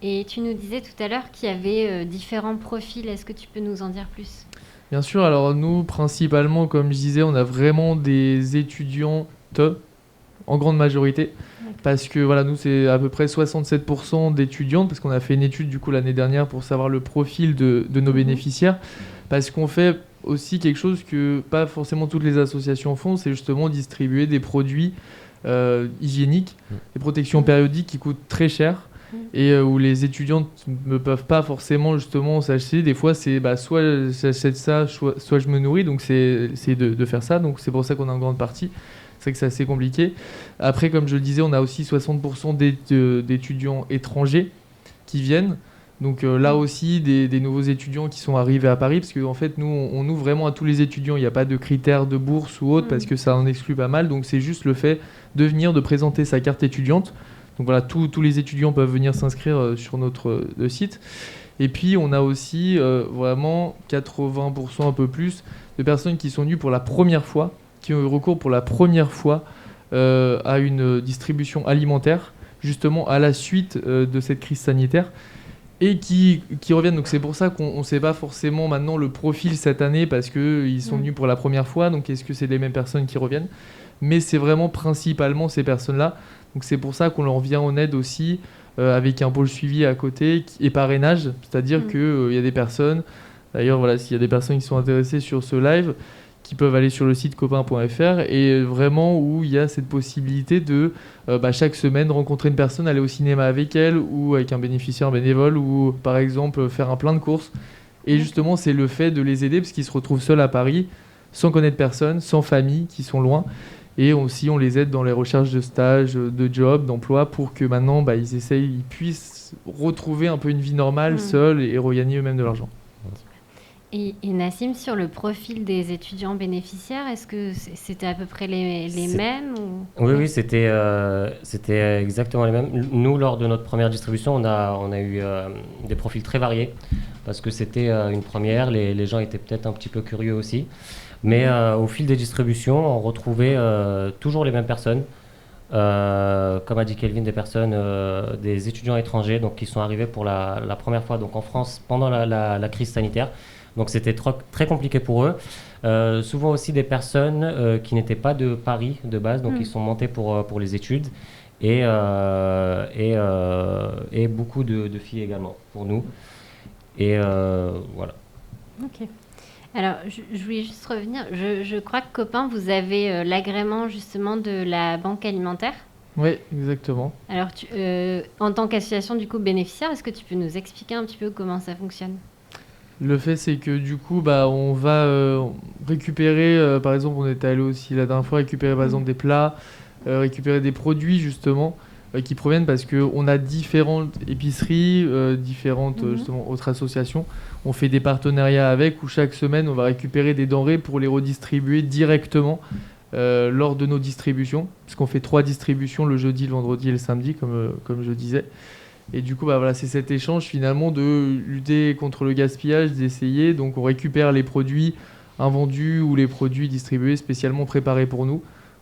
Et tu nous disais tout à l'heure qu'il y avait différents profils. Est-ce que tu peux nous en dire plus ? Bien sûr, alors nous, principalement, comme je disais, on a vraiment des étudiantes en grande majorité. Parce que voilà, nous, c'est à peu près 67% d'étudiantes, parce qu'on a fait une étude du coup l'année dernière pour savoir le profil de nos bénéficiaires. Parce qu'on fait aussi quelque chose que pas forcément toutes les associations font, c'est justement distribuer des produits hygiéniques, des protections périodiques qui coûtent très cher. Et où les étudiantes ne peuvent pas forcément justement s'acheter. Des fois, c'est soit j'achète ça, soit je me nourris. Donc, c'est de faire ça. Donc, c'est pour ça qu'on a une grande partie. C'est vrai que c'est assez compliqué. Après, comme je le disais, on a aussi 60% d'étudiants étrangers qui viennent. Donc là aussi, des nouveaux étudiants qui sont arrivés à Paris. Parce qu'en fait, nous, on ouvre vraiment à tous les étudiants. Il n'y a pas de critères de bourse ou autre parce que ça en exclut pas mal. Donc, c'est juste le fait de venir, de présenter sa carte étudiante. Donc voilà, tous les étudiants peuvent venir s'inscrire sur notre site. Et puis on a aussi vraiment 80% un peu plus de personnes qui sont venues pour la première fois, qui ont eu recours pour la première fois à une distribution alimentaire, justement à la suite de cette crise sanitaire, et qui reviennent. Donc c'est pour ça qu'on ne sait pas forcément maintenant le profil cette année, parce qu'ils sont venus pour la première fois, donc est-ce que c'est les mêmes personnes qui reviennent ? Mais c'est vraiment principalement ces personnes-là. Donc c'est pour ça qu'on leur vient en aide aussi avec un pôle suivi à côté et parrainage. C'est-à-dire qu'il y a des personnes, d'ailleurs voilà, s'il y a des personnes qui sont intéressées sur ce live, qui peuvent aller sur le site copain.fr et vraiment où il y a cette possibilité de chaque semaine rencontrer une personne, aller au cinéma avec elle ou avec un bénéficiaire bénévole ou par exemple faire un plein de courses. Et justement c'est le fait de les aider parce qu'ils se retrouvent seuls à Paris. sans connaître personne, sans famille, qui sont loin. Et aussi, on les aide dans les recherches de stages, de jobs, d'emploi, pour que maintenant, ils puissent retrouver un peu une vie normale, seuls, et regagner eux-mêmes de l'argent. Et Nassim, sur le profil des étudiants bénéficiaires, est-ce que c'était à peu près les mêmes ou... Oui, c'était exactement les mêmes. Nous, lors de notre première distribution, on a eu des profils très variés, parce que c'était une première, les gens étaient peut-être un petit peu curieux aussi. Mais au fil des distributions, on retrouvait toujours les mêmes personnes. Comme a dit Kelvin, des étudiants étrangers donc, qui sont arrivés pour la première fois donc, en France pendant la crise sanitaire. Donc c'était très compliqué pour eux. Souvent aussi des personnes qui n'étaient pas de Paris de base, donc ils sont montés pour les études. Et beaucoup de filles également pour nous. Et voilà. Ok. Alors, je voulais juste revenir. Je crois que, Copain, vous avez l'agrément justement de la banque alimentaire. Oui, exactement. Alors, en tant qu'association du coup bénéficiaire, est-ce que tu peux nous expliquer un petit peu comment ça fonctionne ? Le fait, c'est que du coup, on va récupérer, par exemple, on était allé aussi la dernière fois récupérer par exemple des plats, récupérer des produits justement qui proviennent parce qu'on a différentes épiceries, différentes justement autres associations. On fait des partenariats avec où chaque semaine on va récupérer des denrées pour les redistribuer directement lors de nos distributions, parce qu'on fait 3 distributions le jeudi, le vendredi et le samedi comme je disais. Et du coup, c'est cet échange finalement de lutter contre le gaspillage, d'essayer. Donc on récupère les produits invendus ou les produits distribués spécialement préparés pour nous,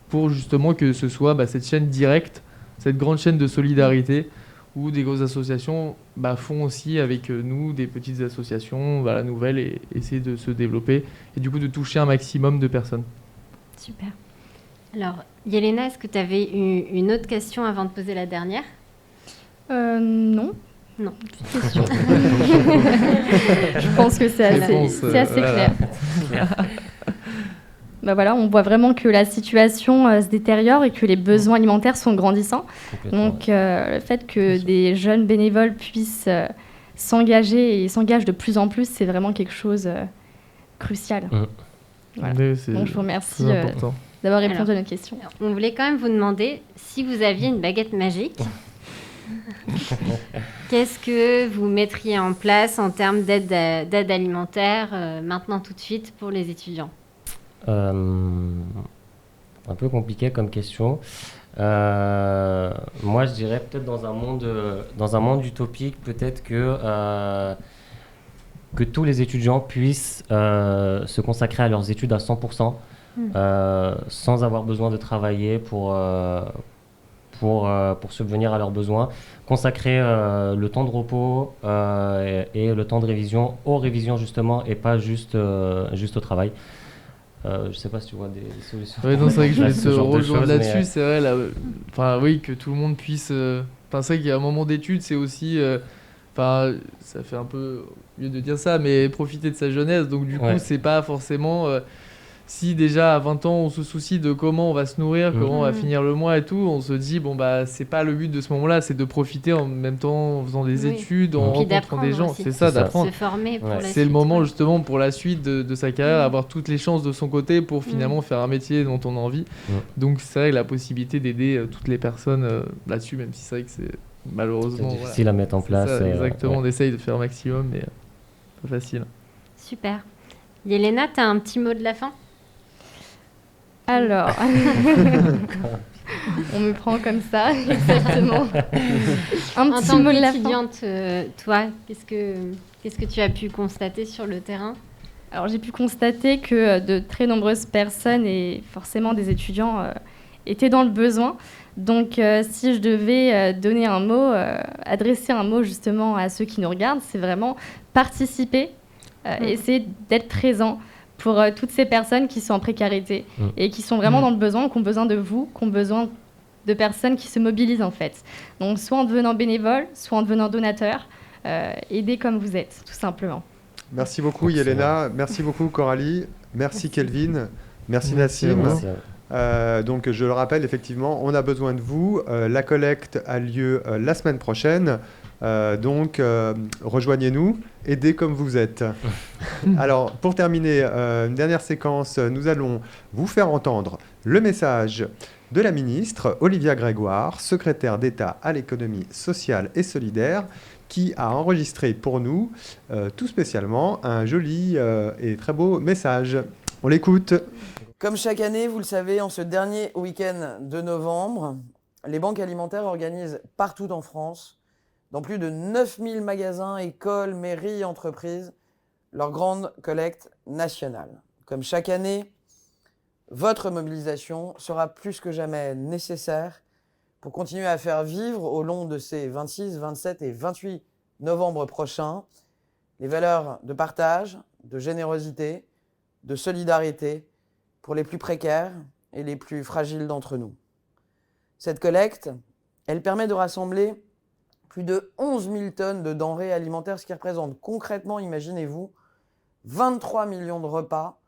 pour justement que ce soit cette chaîne directe, cette grande chaîne de solidarité où des grosses associations font aussi avec nous des petites associations nouvelles et essayer de se développer et du coup de toucher un maximum de personnes. Super. Alors, Yelena, est-ce que tu avais une autre question avant de poser la dernière ? Non. Non. Petite question. Je pense que c'est assez clair. Voilà, on voit vraiment que la situation se détériore et que les besoins alimentaires sont grandissants. Donc, le fait que des jeunes bénévoles puissent s'engager et s'engagent de plus en plus, c'est vraiment quelque chose crucial. Voilà. Donc, je vous remercie d'avoir répondu à notre question. On voulait quand même vous demander si vous aviez une baguette magique. Qu'est-ce que vous mettriez en place en termes d'aide alimentaire maintenant tout de suite pour les étudiants ? Un peu compliqué comme question. Moi, je dirais peut-être dans un monde utopique, peut-être que tous les étudiants puissent se consacrer à leurs études à 100%, sans avoir besoin de travailler pour subvenir à leurs besoins, consacrer le temps de repos et le temps de révision aux révisions justement et pas juste au travail. Je sais pas si tu vois des solutions. Oui, c'est vrai que je vais te rejoindre là-dessus. C'est vrai, oui, que tout le monde puisse. C'est vrai qu'il y a un moment d'études, c'est aussi. Ça fait un peu mieux de dire ça, mais profiter de sa jeunesse. Donc du coup, c'est pas forcément. Si déjà à 20 ans on se soucie de comment on va se nourrir, comment on va finir le mois et tout, on se dit c'est pas le but de ce moment-là, c'est de profiter en même temps en faisant des études, en rencontrant des gens. C'est ça, d'apprendre. Se former pour la suite. C'est le moment justement pour la suite de sa carrière, avoir toutes les chances de son côté pour finalement faire un métier dont on a envie. Donc c'est vrai que la possibilité d'aider toutes les personnes là-dessus, même si c'est vrai que c'est malheureusement difficile à mettre en place. Ça, exactement, on essaye de faire un maximum, mais pas facile. Super. Yelena, tu as un petit mot de la fin ? Alors, on me prend comme ça, exactement. Un petit mot de la fin. Toi, qu'est-ce que tu as pu constater sur le terrain ? Alors, j'ai pu constater que de très nombreuses personnes et forcément des étudiants étaient dans le besoin. Donc, si je devais donner un mot, adresser un mot justement à ceux qui nous regardent, c'est vraiment participer, essayer d'être présent pour toutes ces personnes qui sont en précarité et qui sont vraiment dans le besoin, qui ont besoin de vous, qui ont besoin de personnes qui se mobilisent en fait. Donc soit en devenant bénévole, soit en devenant donateur, aidez comme vous êtes, tout simplement. Merci beaucoup Yelena, merci beaucoup Coralie, merci Kelvin, merci Nassim. Donc je le rappelle, effectivement, on a besoin de vous. La collecte a lieu la semaine prochaine. Donc, rejoignez-nous, aidez comme vous êtes. Alors, pour terminer, une dernière séquence, nous allons vous faire entendre le message de la ministre Olivia Grégoire, secrétaire d'État à l'économie sociale et solidaire, qui a enregistré pour nous, tout spécialement, un joli et très beau message. On l'écoute. Comme chaque année, vous le savez, en ce dernier week-end de novembre, les banques alimentaires organisent partout en France, dans plus de 9000 magasins, écoles, mairies, entreprises, leur grande collecte nationale. Comme chaque année, votre mobilisation sera plus que jamais nécessaire pour continuer à faire vivre au long de ces 26, 27 et 28 novembre prochains les valeurs de partage, de générosité, de solidarité pour les plus précaires et les plus fragiles d'entre nous. Cette collecte, elle permet de rassembler plus de 11 000 tonnes de denrées alimentaires, ce qui représente concrètement, imaginez-vous, 23 millions de repas,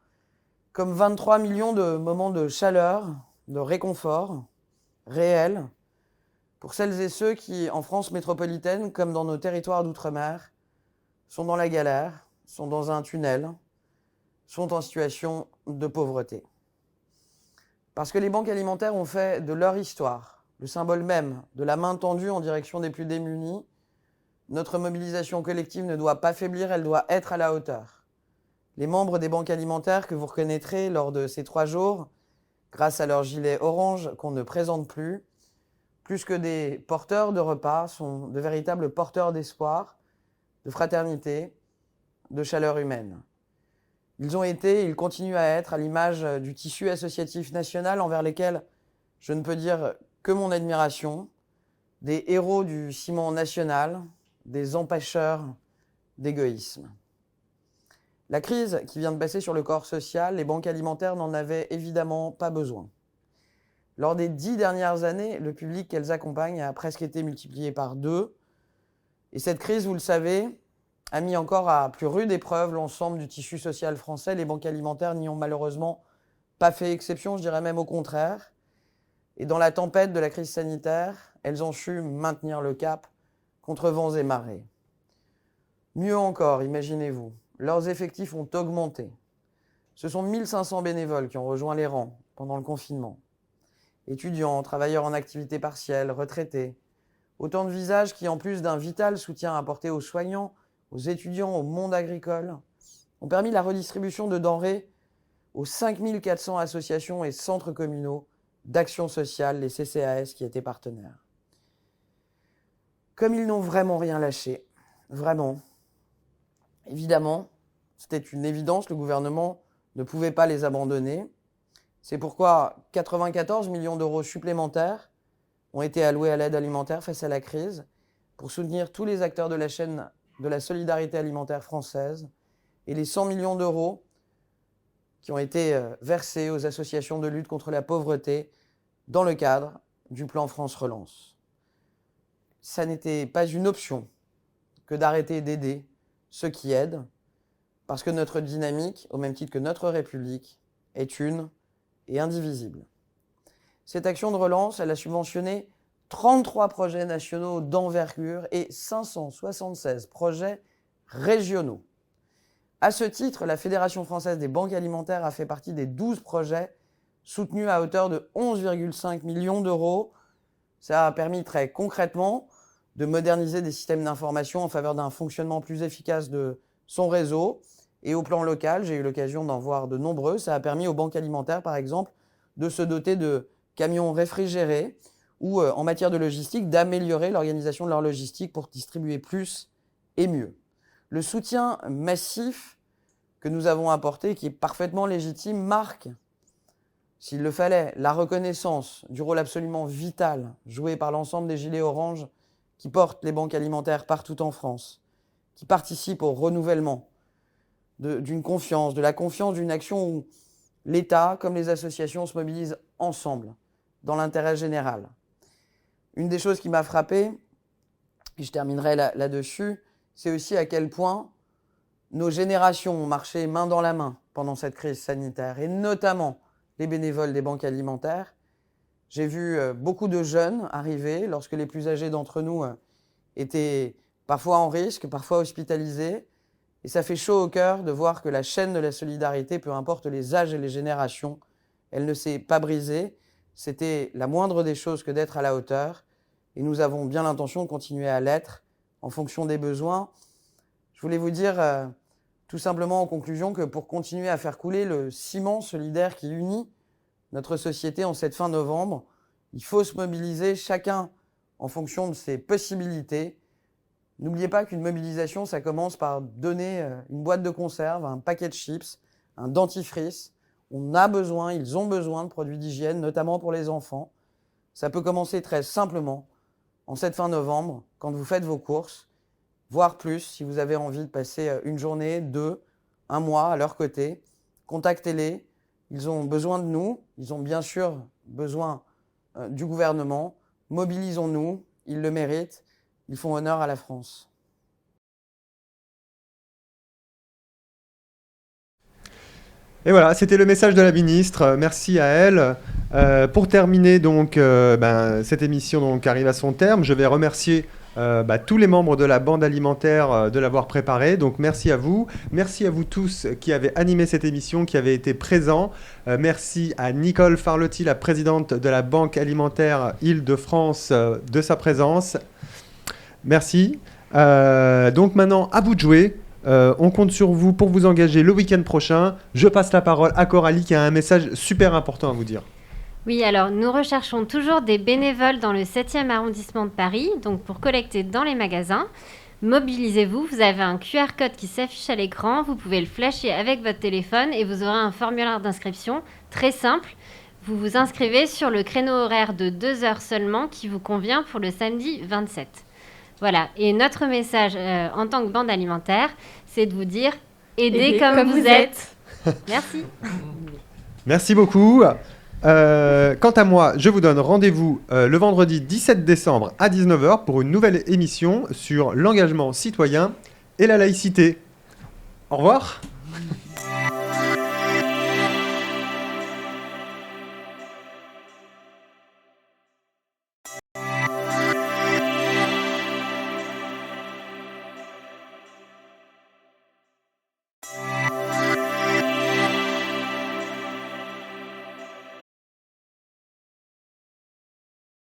comme 23 millions de moments de chaleur, de réconfort réel, pour celles et ceux qui, en France métropolitaine, comme dans nos territoires d'outre-mer, sont dans la galère, sont dans un tunnel, sont en situation de pauvreté. Parce que les banques alimentaires ont fait de leur histoire le symbole même de la main tendue en direction des plus démunis, notre mobilisation collective ne doit pas faiblir, elle doit être à la hauteur. Les membres des banques alimentaires que vous reconnaîtrez lors de ces 3 jours, grâce à leur gilet orange qu'on ne présente plus que des porteurs de repas, sont de véritables porteurs d'espoir, de fraternité, de chaleur humaine. Ils ont été et ils continuent à être à l'image du tissu associatif national envers lesquels je ne peux dire que mon admiration, des héros du ciment national, des empêcheurs d'égoïsme. La crise qui vient de passer sur le corps social, les banques alimentaires n'en avaient évidemment pas besoin. Lors des 10 dernières années, le public qu'elles accompagnent a presque été multiplié par 2. Et cette crise, vous le savez, a mis encore à plus rude épreuve l'ensemble du tissu social français. Les banques alimentaires n'y ont malheureusement pas fait exception, je dirais même au contraire. Et dans la tempête de la crise sanitaire, elles ont su maintenir le cap contre vents et marées. Mieux encore, imaginez-vous, leurs effectifs ont augmenté. Ce sont 1500 bénévoles qui ont rejoint les rangs pendant le confinement. Étudiants, travailleurs en activité partielle, retraités. Autant de visages qui, en plus d'un vital soutien apporté aux soignants, aux étudiants, au monde agricole, ont permis la redistribution de denrées aux 5400 associations et centres communaux d'action sociale, les CCAS, qui étaient partenaires. Comme ils n'ont vraiment rien lâché, vraiment, évidemment, c'était une évidence, le gouvernement ne pouvait pas les abandonner. C'est pourquoi 94 millions d'euros supplémentaires ont été alloués à l'aide alimentaire face à la crise pour soutenir tous les acteurs de la chaîne de la solidarité alimentaire française et les 100 millions d'euros qui ont été versés aux associations de lutte contre la pauvreté dans le cadre du plan France Relance. Ça n'était pas une option que d'arrêter d'aider ceux qui aident, parce que notre dynamique, au même titre que notre République, est une et indivisible. Cette action de relance, elle a subventionné 33 projets nationaux d'envergure et 576 projets régionaux. À ce titre, la Fédération française des banques alimentaires a fait partie des 12 projets soutenus à hauteur de 11,5 millions d'euros. Ça a permis très concrètement de moderniser des systèmes d'information en faveur d'un fonctionnement plus efficace de son réseau. Et au plan local, j'ai eu l'occasion d'en voir de nombreux. Ça a permis aux banques alimentaires, par exemple, de se doter de camions réfrigérés ou, en matière de logistique, d'améliorer l'organisation de leur logistique pour distribuer plus et mieux. Le soutien massif que nous avons apporté, qui est parfaitement légitime, marque, s'il le fallait, la reconnaissance du rôle absolument vital joué par l'ensemble des gilets oranges qui portent les banques alimentaires partout en France, qui participent au renouvellement d'une confiance, de la confiance d'une action où l'État, comme les associations, se mobilisent ensemble, dans l'intérêt général. Une des choses qui m'a frappé, et je terminerai là-dessus, c'est aussi à quel point nos générations ont marché main dans la main pendant cette crise sanitaire, et notamment les bénévoles des banques alimentaires. J'ai vu beaucoup de jeunes arriver lorsque les plus âgés d'entre nous étaient parfois en risque, parfois hospitalisés. Et ça fait chaud au cœur de voir que la chaîne de la solidarité, peu importe les âges et les générations, elle ne s'est pas brisée. C'était la moindre des choses que d'être à la hauteur. Et nous avons bien l'intention de continuer à l'être en fonction des besoins. Je voulais vous dire tout simplement en conclusion que pour continuer à faire couler le ciment solidaire qui unit notre société en cette fin novembre, il faut se mobiliser chacun en fonction de ses possibilités. N'oubliez pas qu'une mobilisation, ça commence par donner une boîte de conserve, un paquet de chips, un dentifrice. On a besoin, ils ont besoin de produits d'hygiène, notamment pour les enfants. Ça peut commencer très simplement en cette fin novembre, quand vous faites vos courses, voire plus, si vous avez envie de passer une journée, 2, 1 mois à leur côté. Contactez-les, ils ont besoin de nous, ils ont bien sûr besoin du gouvernement. Mobilisons-nous, ils le méritent, ils font honneur à la France. Et voilà, c'était le message de la ministre. Merci à elle. Pour terminer donc cette émission donc arrive à son terme. Je vais remercier tous les membres de la bande alimentaire de l'avoir préparée. Donc merci à vous. Merci à vous tous qui avez animé cette émission, qui avez été présents. Merci à Nicole Farlotti, la présidente de la Banque alimentaire Île-de-France, de sa présence. Merci. Donc maintenant, à vous de jouer. On compte sur vous pour vous engager le week-end prochain. Je passe la parole à Coralie qui a un message super important à vous dire. Oui, alors nous recherchons toujours des bénévoles dans le 7e arrondissement de Paris, donc pour collecter dans les magasins. Mobilisez-vous, vous avez un QR code qui s'affiche à l'écran, vous pouvez le flasher avec votre téléphone et vous aurez un formulaire d'inscription très simple. Vous vous inscrivez sur le créneau horaire de 2 heures seulement qui vous convient pour le samedi 27. Voilà, et notre message en tant que bande alimentaire, c'est de vous dire « Aidez comme vous êtes ». Merci. Merci beaucoup. Quant à moi, je vous donne rendez-vous le vendredi 17 décembre à 19h pour une nouvelle émission sur l'engagement citoyen et la laïcité. Au revoir.